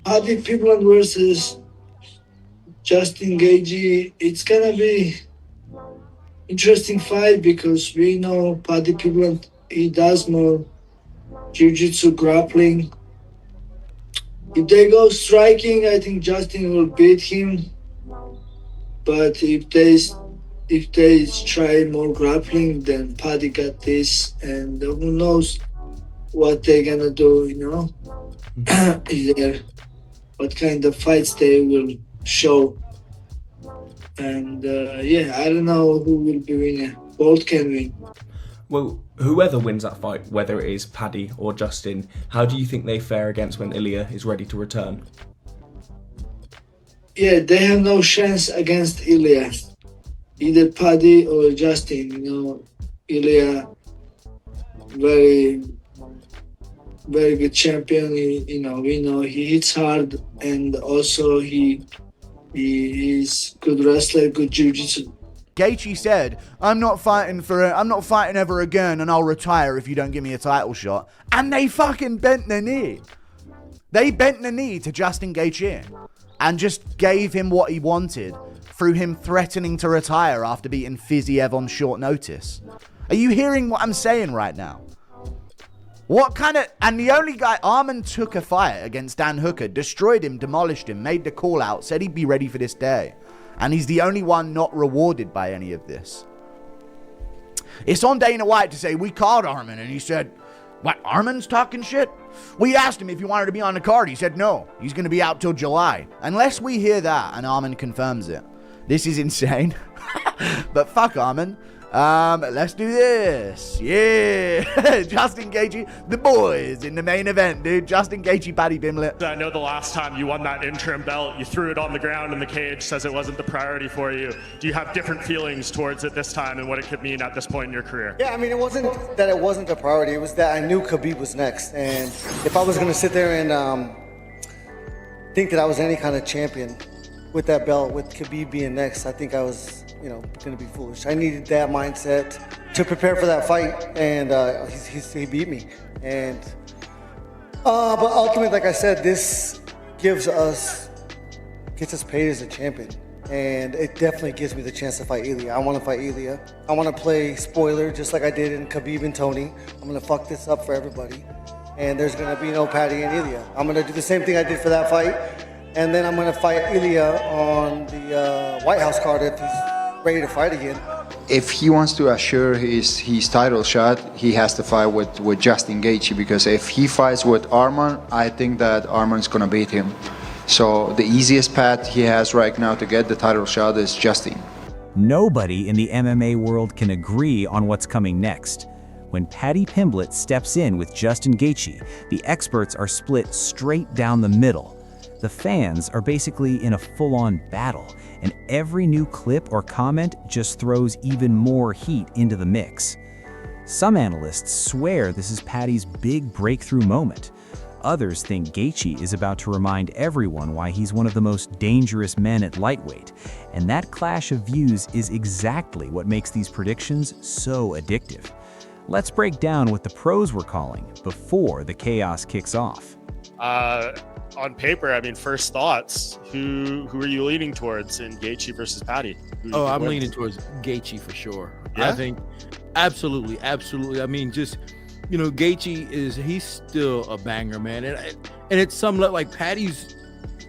Paddy Pimblett versus Justin Gaethje, it's gonna be interesting fight because we know Paddy Pimblett, he does more jiu-jitsu grappling. If they go striking, I think Justin will beat him. But if they try more grappling, then Paddy got this, and who knows what they're gonna do, either what kind of fights they will show. And I don't know who will be winner. Both can win. Well, whoever wins that fight, whether it is Paddy or Justin, how do you think they fare against when Ilya is ready to return? Yeah, they have no chance against Ilya. Either Paddy or Justin. Ilya, very, very good champion. We know he hits hard, and also he is good wrestler, good jiu-jitsu. Gaethje said, I'm not fighting ever again, and I'll retire if you don't give me a title shot. And they fucking bent the knee. They bent the knee to Justin Gaethje and just gave him what he wanted through him threatening to retire after beating Fiziev on short notice. Are you hearing what I'm saying right now? And the only guy, Arman took a fight against Dan Hooker, destroyed him, demolished him, made the call out, said he'd be ready for this day. And he's the only one not rewarded by any of this. It's on Dana White to say, we called Arman, and he said, what, Arman's talking shit? We asked him if he wanted to be on the card. He said no, he's going to be out till July. Unless we hear that and Arman confirms it. This is insane. But fuck Arman. Let's do this. Yeah. Justin Gaethje, the boys in the main event, dude. Justin Gaethje, Paddy Pimblett. I know the last time you won that interim belt, you threw it on the ground in the cage, says it wasn't the priority for you. Do you have different feelings towards it this time and what it could mean at this point in your career? Yeah, I mean, it wasn't that it wasn't the priority. It was that I knew Khabib was next. And if I was going to sit there and think that I was any kind of champion with that belt, with Khabib being next, I think I was going to be foolish. I needed that mindset to prepare for that fight, and he beat me. And but ultimately, like I said, this gets us paid as a champion, and it definitely gives me the chance to fight Ilya. I want to fight Ilya. I want to play spoiler just like I did in Khabib and Tony. I'm going to fuck this up for everybody, and there's going to be no Paddy and Ilya. I'm going to do the same thing I did for that fight, and then I'm going to fight Ilya on the White House card if he's ready to fight again. If he wants to assure his title shot, he has to fight with Justin Gaethje, because if he fights with Arman, I think that Arman's gonna beat him. So the easiest path he has right now to get the title shot is Justin. Nobody in the MMA world can agree on what's coming next. When Paddy Pimblett steps in with Justin Gaethje, the experts are split straight down the middle. The fans are basically in a full-on battle, and every new clip or comment just throws even more heat into the mix. Some analysts swear this is Paddy's big breakthrough moment. Others think Gaethje is about to remind everyone why he's one of the most dangerous men at lightweight, and that clash of views is exactly what makes these predictions so addictive. Let's break down what the pros were calling before the chaos kicks off. On paper, I mean, first thoughts, who are you leaning towards in Gaethje versus Paddy? I'm leaning towards Gaethje for sure. Yeah? I think absolutely. I mean, just, Gaethje he's still a banger, man. And it's some like Paddy's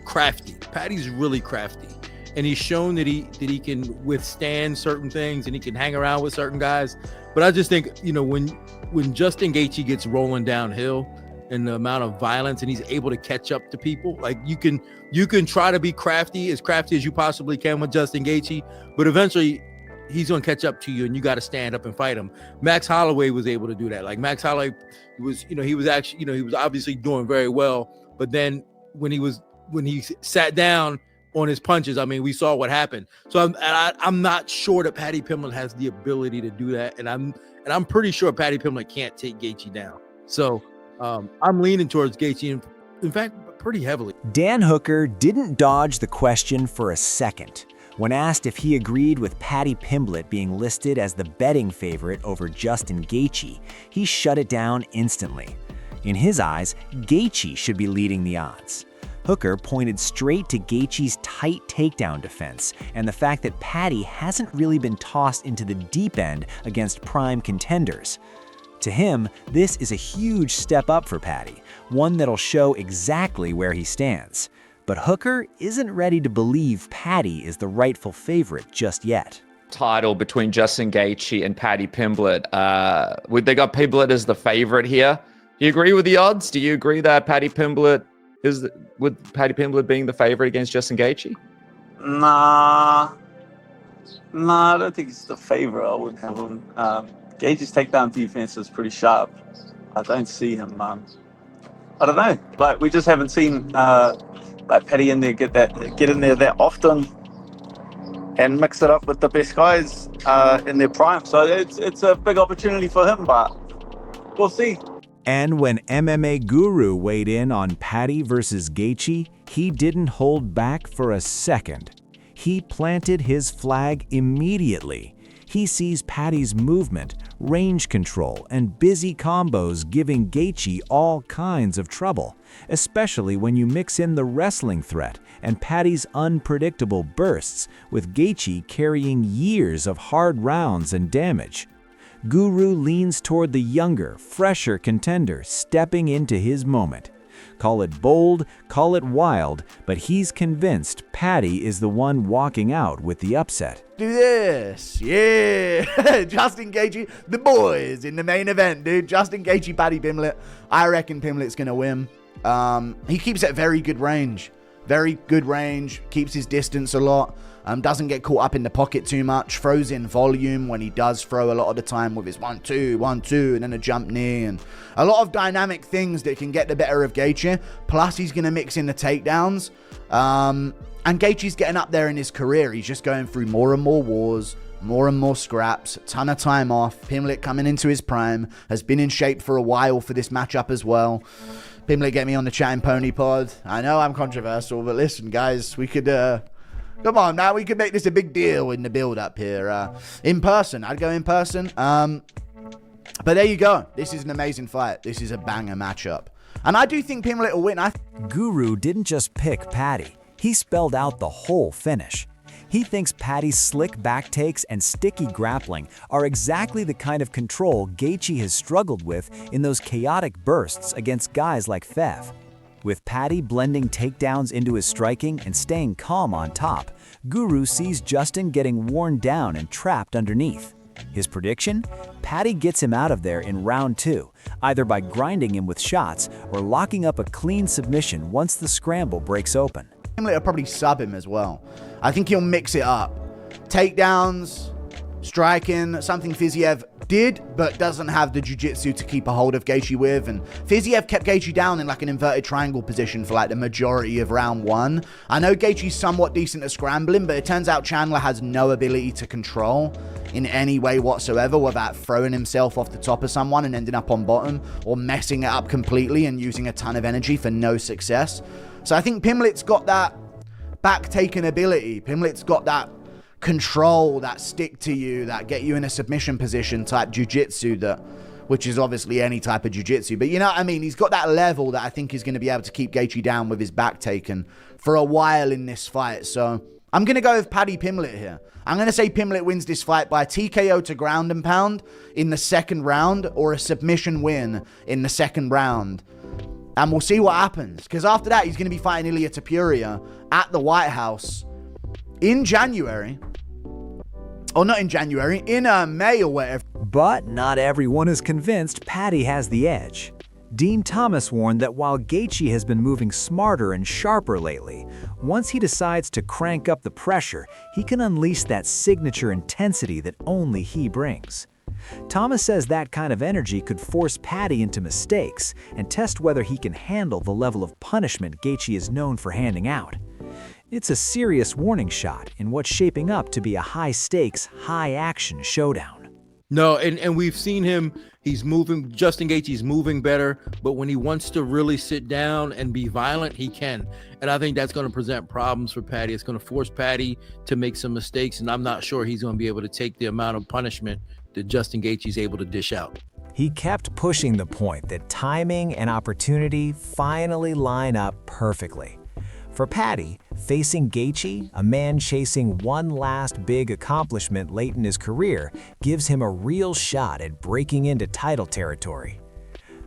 crafty. Paddy's really crafty. And he's shown that he can withstand certain things and he can hang around with certain guys. But I just think, when Justin Gaethje gets rolling downhill, and the amount of violence, and he's able to catch up to people. Like you can try to be crafty as you possibly can with Justin Gaethje, but eventually he's gonna catch up to you, and you got to stand up and fight him. Max Holloway was able to do that. Like Max Holloway was, he was obviously doing very well, but then when he sat down on his punches, I mean, we saw what happened. So I'm not sure that Paddy Pimblett has the ability to do that, and I'm pretty sure Paddy Pimblett can't take Gaethje down. So. I'm leaning towards Gaethje, in fact, pretty heavily. Dan Hooker didn't dodge the question for a second. When asked if he agreed with Paddy Pimblett being listed as the betting favorite over Justin Gaethje, he shut it down instantly. In his eyes, Gaethje should be leading the odds. Hooker pointed straight to Gaethje's tight takedown defense and the fact that Paddy hasn't really been tossed into the deep end against prime contenders. To him, this is a huge step up for Paddy, one that'll show exactly where he stands. But Hooker isn't ready to believe Paddy is the rightful favorite just yet. Title between Justin Gaethje and Paddy Pimblett. They got Pimblett as the favorite here. Do you agree with the odds? Do you agree that Paddy Pimblett with Paddy Pimblett being the favorite against Justin Gaethje? Nah, I don't think he's the favorite. I wouldn't have him. Gaethje's takedown defense is pretty sharp. I don't see him. I don't know. Like, we just haven't seen like Paddy in there get in there that often and mix it up with the best guys in their prime. So it's a big opportunity for him, but we'll see. And when MMA Guru weighed in on Paddy versus Gaethje, he didn't hold back for a second. He planted his flag immediately. He sees Paddy's movement, range control, and busy combos giving Gaethje all kinds of trouble, especially when you mix in the wrestling threat and Paddy's unpredictable bursts, with Gaethje carrying years of hard rounds and damage. Guru leans toward the younger, fresher contender stepping into his moment. Call it bold, call it wild, but he's convinced Paddy is the one walking out with the upset. Do this, yeah. Justin Gaethje, the boys in the main event, dude. Justin Gaethje, Paddy Pimblett. I reckon Pimblett's gonna win. He keeps at very good range, keeps his distance a lot. Doesn't get caught up in the pocket too much, throws in volume when he does throw a lot of the time with his 1-2, 1-2, and then a jump knee, and a lot of dynamic things that can get the better of Gaethje. Plus, he's going to mix in the takedowns. And Gaethje's getting up there in his career. He's just going through more and more wars, more and more scraps, a ton of time off. Pimblett coming into his prime, has been in shape for a while for this matchup as well. Pimblett, get me on the Chatting Pony pod. I know I'm controversial, but listen, guys, we could... Come on, now we could make this a big deal in the build-up here. In person, I'd go in person. But there you go. This is an amazing fight. This is a banger matchup. And I do think Pimblett will win. Guru didn't just pick Paddy. He spelled out the whole finish. He thinks Paddy's slick back takes and sticky grappling are exactly the kind of control Gaethje has struggled with in those chaotic bursts against guys like Fev. With Paddy blending takedowns into his striking and staying calm on top, Guru sees Justin getting worn down and trapped underneath. His prediction? Paddy gets him out of there in round 2, either by grinding him with shots or locking up a clean submission once the scramble breaks open. Pimblett will probably sub him as well. I think he'll mix it up. Takedowns, striking, something Fiziev did, but doesn't have the jiu-jitsu to keep a hold of Gaethje with. And Fiziev kept Gaethje down in like an inverted triangle position for like the majority of round 1. I know Gaethje's somewhat decent at scrambling, but it turns out Chandler has no ability to control in any way whatsoever without throwing himself off the top of someone and ending up on bottom, or messing it up completely and using a ton of energy for no success. So I think Pimblett's got that back-taking ability. Pimblett's got that control, that stick to you, that get you in a submission position type jiu-jitsu, which is obviously any type of jiu-jitsu. But you know what I mean? He's got that level that I think is going to be able to keep Gaethje down with his back taken for a while in this fight. So I'm going to go with Paddy Pimblett here. I'm going to say Pimblett wins this fight by a TKO to ground and pound in the second round, or a submission win in the second round. And we'll see what happens. Because after that, he's going to be fighting Ilia Topuria at the White House in January. Or not in January, in May or whatever. But not everyone is convinced Paddy has the edge. Dean Thomas warned that while Gaethje has been moving smarter and sharper lately, once he decides to crank up the pressure, he can unleash that signature intensity that only he brings. Thomas says that kind of energy could force Paddy into mistakes and test whether he can handle the level of punishment Gaethje is known for handing out. It's a serious warning shot in what's shaping up to be a high-stakes, high-action showdown. No, and we've seen him, he's moving, Justin Gaethje's moving better, but when he wants to really sit down and be violent, he can. And I think that's going to present problems for Paddy. It's going to force Paddy to make some mistakes, and I'm not sure he's going to be able to take the amount of punishment that Justin Gaethje's able to dish out. He kept pushing the point that timing and opportunity finally line up perfectly. For Paddy, facing Gaethje, a man chasing one last big accomplishment late in his career, gives him a real shot at breaking into title territory.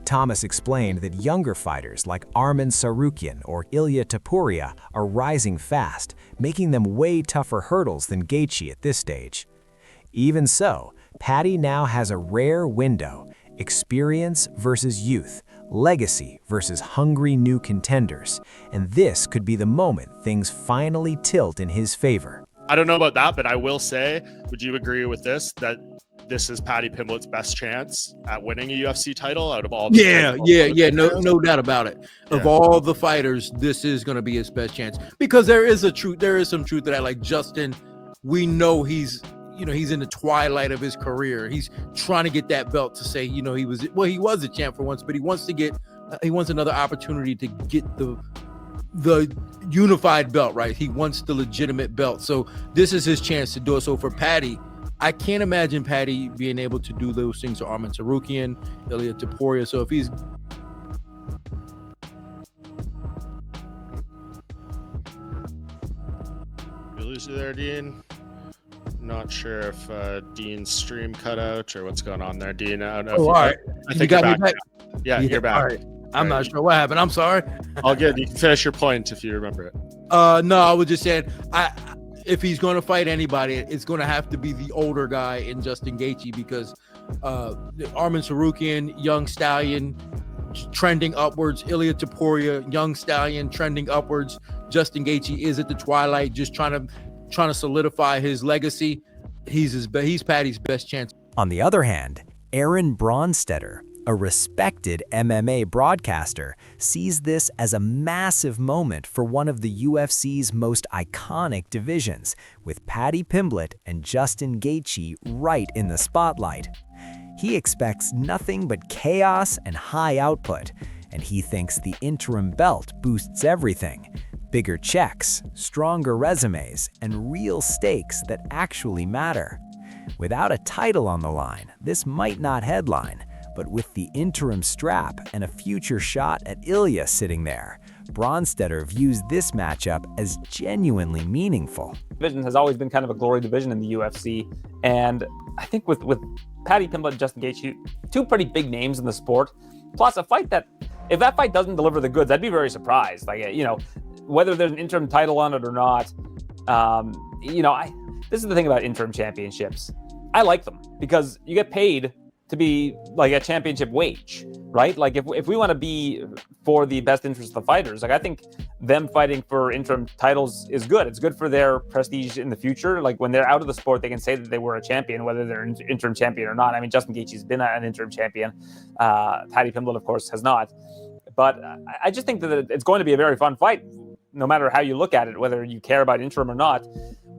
Thomas explained that younger fighters like Arman Tsarukyan or Ilia Topuria are rising fast, making them way tougher hurdles than Gaethje at this stage. Even so, Paddy now has a rare window: experience versus youth, legacy versus hungry new contenders, and this could be the moment things finally tilt in his favor. I don't know about that, but I will say, would you agree with this, that this is Paddy Pimblett's best chance at winning a UFC title out of all the no doubt about it. Of all the fighters, this is going to be his best chance, because there is some truth to that. Like Justin, we know he's in the twilight of his career. He's trying to get that belt to say, he was a champ for once, but he wants another opportunity to get the unified belt, right? He wants the legitimate belt. So this is his chance to do it. So for Paddy, I can't imagine Paddy being able to do those things to Arman Tsarukyan, Ilia Topuria. So if he's You lose you there, Dean. Not sure if Dean's stream cut out or what's going on there, Dean. I don't know. All right. I think you're back. Yeah, you're back. All right. I'm not sure what happened. I'm sorry. All good. You can finish your point if you remember it. No, I was just saying, if he's going to fight anybody, it's going to have to be the older guy in Justin Gaethje, because Arman Tsarukyan, young stallion, trending upwards. Ilia Topuria, young stallion, trending upwards. Justin Gaethje is at the twilight, just trying to solidify his legacy. He's Paddy's best chance. On the other hand, Aaron Bronstetter, a respected MMA broadcaster, sees this as a massive moment for one of the UFC's most iconic divisions, with Paddy Pimblett and Justin Gaethje right in the spotlight. He expects nothing but chaos and high output, and he thinks the interim belt boosts everything: bigger checks, stronger resumes, and real stakes that actually matter. Without a title on the line, this might not headline, but with the interim strap and a future shot at Ilya sitting there, Bronstetter views this matchup as genuinely meaningful. Division has always been kind of a glory division in the UFC, and I think with Paddy Pimblett and Justin Gaethje, two pretty big names in the sport, plus a fight that, if that fight doesn't deliver the goods, I'd be very surprised. Whether there's an interim title on it or not, this is the thing about interim championships. I like them because you get paid to be like a championship wage, right? Like if we want to be for the best interest of the fighters, like I think them fighting for interim titles is good. It's good for their prestige in the future. Like when they're out of the sport, they can say that they were a champion, whether they're an interim champion or not. I mean, Justin Gaethje's been an interim champion. Paddy Pimblett, of course, has not. But I just think that it's going to be a very fun fight, no matter how you look at it, whether you care about interim or not.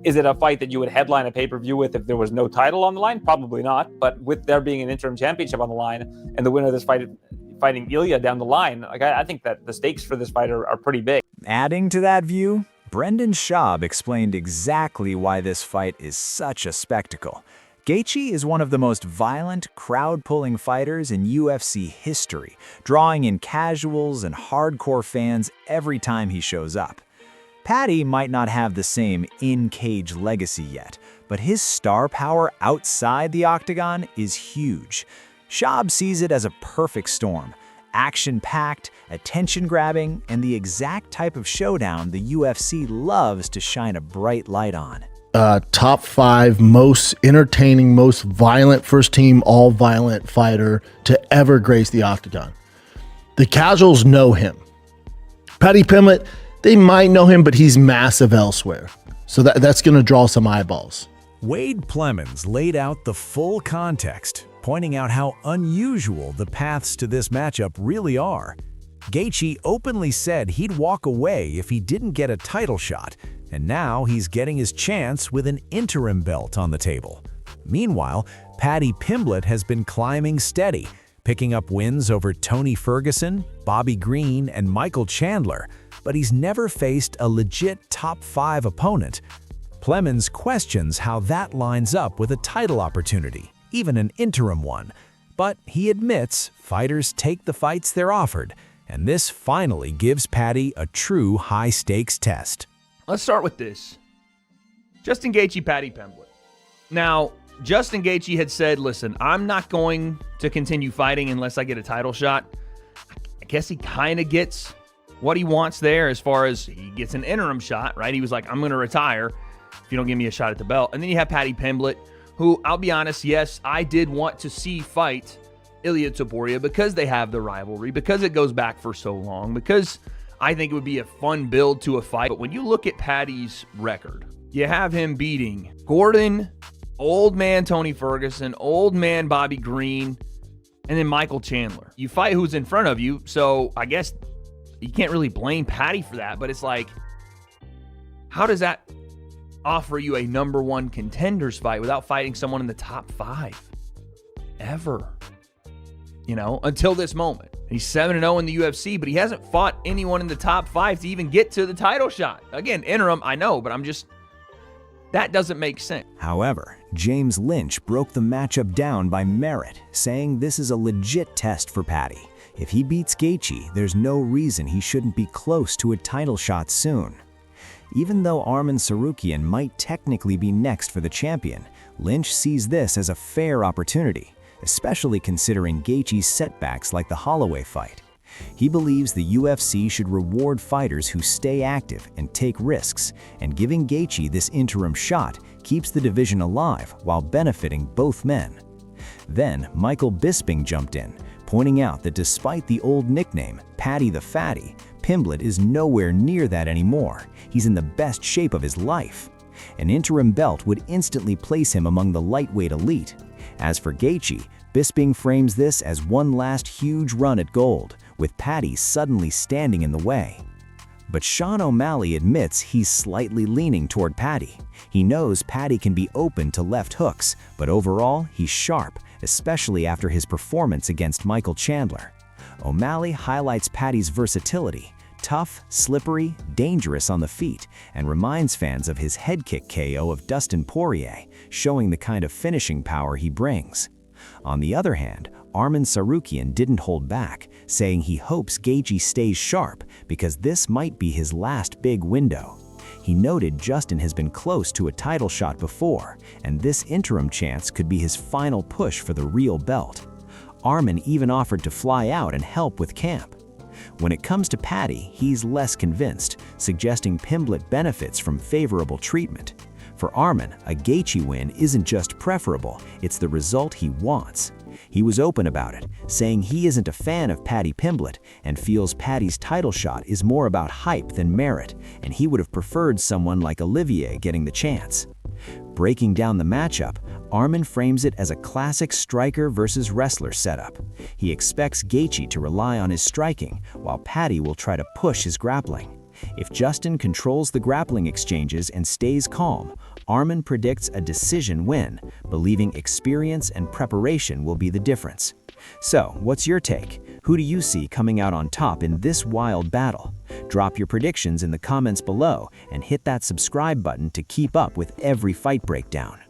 Is it a fight that you would headline a pay-per-view with if there was no title on the line? Probably not. But with there being an interim championship on the line and the winner of this fight fighting Ilya down the line, like I think that the stakes for this fight are pretty big. Adding to that view, Brendan Schaub explained exactly why this fight is such a spectacle. Gaethje is one of the most violent, crowd-pulling fighters in UFC history, drawing in casuals and hardcore fans every time he shows up. Paddy might not have the same in-cage legacy yet, but his star power outside the octagon is huge. Schaub sees it as a perfect storm: action-packed, attention-grabbing, and the exact type of showdown the UFC loves to shine a bright light on. Top 5 most entertaining, most violent, first-team, all-violent fighter to ever grace the octagon. The casuals know him. Paddy Pimblett, they might know him, but he's massive elsewhere. So that's going to draw some eyeballs. Wade Plemons laid out the full context, pointing out how unusual the paths to this matchup really are. Gaethje openly said he'd walk away if he didn't get a title shot, and now he's getting his chance with an interim belt on the table. Meanwhile, Paddy Pimblett has been climbing steady, picking up wins over Tony Ferguson, Bobby Green, and Michael Chandler, but he's never faced a legit top 5 opponent. Plemons questions how that lines up with a title opportunity, even an interim one, but he admits fighters take the fights they're offered, And this finally gives Paddy a true high-stakes test. Let's start with this. Justin Gaethje, Paddy Pimblett. Now, Justin Gaethje had said, listen, I'm not going to continue fighting unless I get a title shot. I guess he kind of gets what he wants there as far as he gets an interim shot, right? He was like, I'm going to retire if you don't give me a shot at the belt. And then you have Paddy Pimblett, who, I'll be honest, yes, I did want to see fight Ilia Topuria because they have the rivalry, because it goes back for so long, because I think it would be a fun build to a fight. But when you look at Paddy's record, you have him beating Gordon, old man Tony Ferguson, old man Bobby Green, and then Michael Chandler. You fight who's in front of you, so I guess you can't really blame Paddy for that, but it's like, how does that offer you a number one contenders fight without fighting someone in the top 5 ever? You know, until this moment. He's 7-0 in the UFC, but he hasn't fought anyone in the top 5 to even get to the title shot. Again, interim, I know, but that doesn't make sense. However, James Lynch broke the matchup down by merit, saying this is a legit test for Paddy. If he beats Gaethje, there's no reason he shouldn't be close to a title shot soon. Even though Arman Tsarukyan might technically be next for the champion, Lynch sees this as a fair opportunity, especially considering Gaethje's setbacks like the Holloway fight. He believes the UFC should reward fighters who stay active and take risks, and giving Gaethje this interim shot keeps the division alive while benefiting both men. Then Michael Bisping jumped in, pointing out that despite the old nickname, Paddy the Fatty, Pimblett is nowhere near that anymore. He's in the best shape of his life. An interim belt would instantly place him among the lightweight elite. As for Gaethje, Bisping frames this as one last huge run at gold, with Paddy suddenly standing in the way. But Sean O'Malley admits he's slightly leaning toward Paddy. He knows Paddy can be open to left hooks, but overall, he's sharp, especially after his performance against Michael Chandler. O'Malley highlights Paddy's versatility, tough, slippery, dangerous on the feet, and reminds fans of his head kick KO of Dustin Poirier, showing the kind of finishing power he brings. On the other hand, Arman Tsarukyan didn't hold back, saying he hopes Gaethje stays sharp because this might be his last big window. He noted Justin has been close to a title shot before, and this interim chance could be his final push for the real belt. Arman even offered to fly out and help with camp. When it comes to Paddy, he's less convinced, suggesting Pimblett benefits from favorable treatment. For Arman, a Gaethje win isn't just preferable, it's the result he wants. He was open about it, saying he isn't a fan of Paddy Pimblett and feels Paddy's title shot is more about hype than merit, and he would have preferred someone like Olivier getting the chance. Breaking down the matchup, Arman frames it as a classic striker versus wrestler setup. He expects Gaethje to rely on his striking, while Paddy will try to push his grappling. If Justin controls the grappling exchanges and stays calm, Arman predicts a decision win, believing experience and preparation will be the difference. So, what's your take? Who do you see coming out on top in this wild battle? Drop your predictions in the comments below and hit that subscribe button to keep up with every fight breakdown.